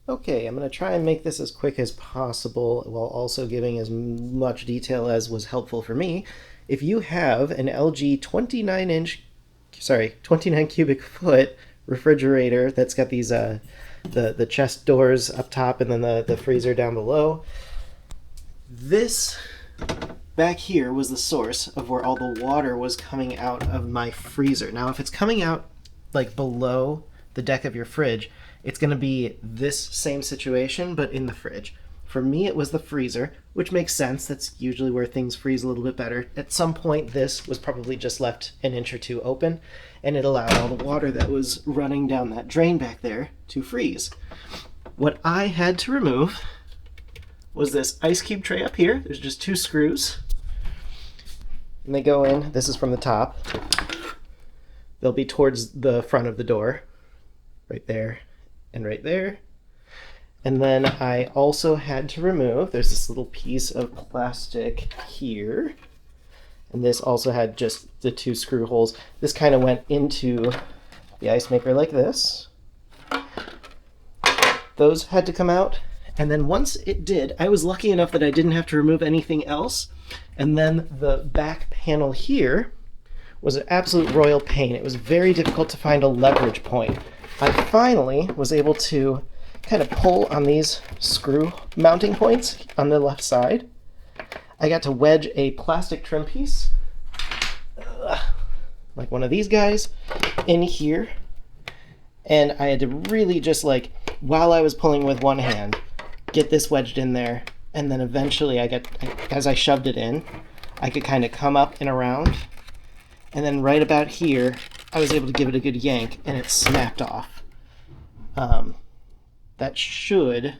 Okay, I'm going to try and make this as quick as possible while also giving as much detail as was helpful for me. If you have an LG 29 cubic foot refrigerator that's got these the chest doors up top and then the freezer down below, this back here was the source of where all the water was coming out of my freezer. Now, if it's coming out like below the deck of your fridge, it's going to be this same situation, but in the fridge. For me, it was the freezer, which makes sense. That's usually where things freeze a little bit better. At some point, this was probably just left an inch or two open, and it allowed all the water that was running down that drain back there to freeze. What I had to remove was this ice cube tray up here. There's just 2 screws, and they go in. This is from the top. They'll be towards the front of the door, right there and right there. And then I also had to remove, there's this little piece of plastic here, and this also had just the 2 screw holes. This kind of went into the ice maker like this. Those had to come out, and then once it did, I was lucky enough that I didn't have to remove anything else. And then the back panel here was an absolute royal pain. It was very difficult to find a leverage point. I finally was able to kind of pull on these screw mounting points on the left side. I got to wedge a plastic trim piece, like one of these guys, in here. And I had to really just like, while I was pulling with one hand, get this wedged in there. And then eventually as I shoved it in, I could kind of come up and around. And then right about here, I was able to give it a good yank, and it snapped off. That should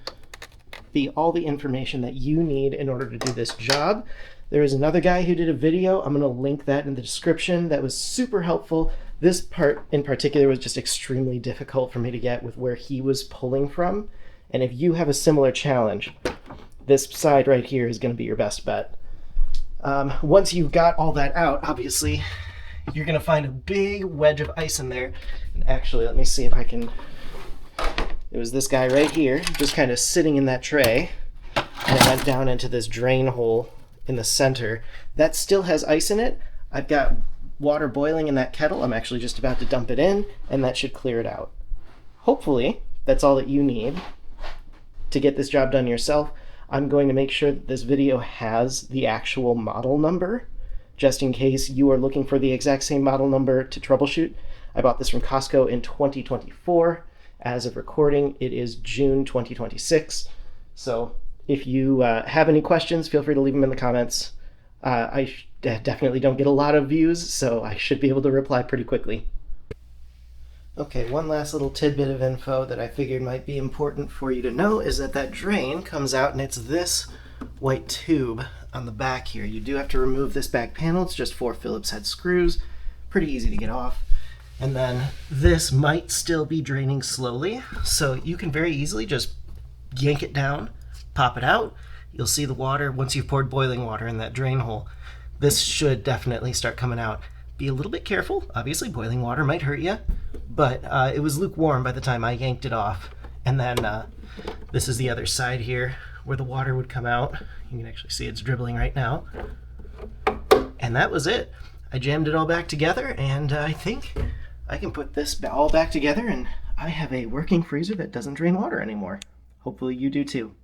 be all the information that you need in order to do this job. There is another guy who did a video. I'm going to link that in the description. That was super helpful. This part in particular was just extremely difficult for me to get with where he was pulling from. And if you have a similar challenge, this side right here is going to be your best bet. Once you've got all that out, obviously, you're going to find a big wedge of ice in there. And actually, let me see if I can... It was this guy right here, just kind of sitting in that tray, and it went down into this drain hole in the center. That still has ice in it. I've got water boiling in that kettle. I'm actually just about to dump it in, and that should clear it out. Hopefully, that's all that you need to get this job done yourself. I'm going to make sure that this video has the actual model number, just in case you are looking for the exact same model number to troubleshoot. I bought this from Costco in 2024. As of recording, it is June 2026. So if you have any questions, feel free to leave them in the comments. I definitely don't get a lot of views, so I should be able to reply pretty quickly. Okay, one last little tidbit of info that I figured might be important for you to know is that that drain comes out, and it's this white tube on the back here. You do have to remove this back panel. It's just 4 Phillips head screws. Pretty easy to get off. And then this might still be draining slowly, so you can very easily just yank it down, pop it out. You'll see the water once you've poured boiling water in that drain hole. This should definitely start coming out. Be a little bit careful. Obviously, boiling water might hurt you, but it was lukewarm by the time I yanked it off. And then this is the other side here where the water would come out. You can actually see it's dribbling right now. And that was it. I jammed it all back together, and I think I can put this all back together, and I have a working freezer that doesn't drain water anymore. Hopefully you do too.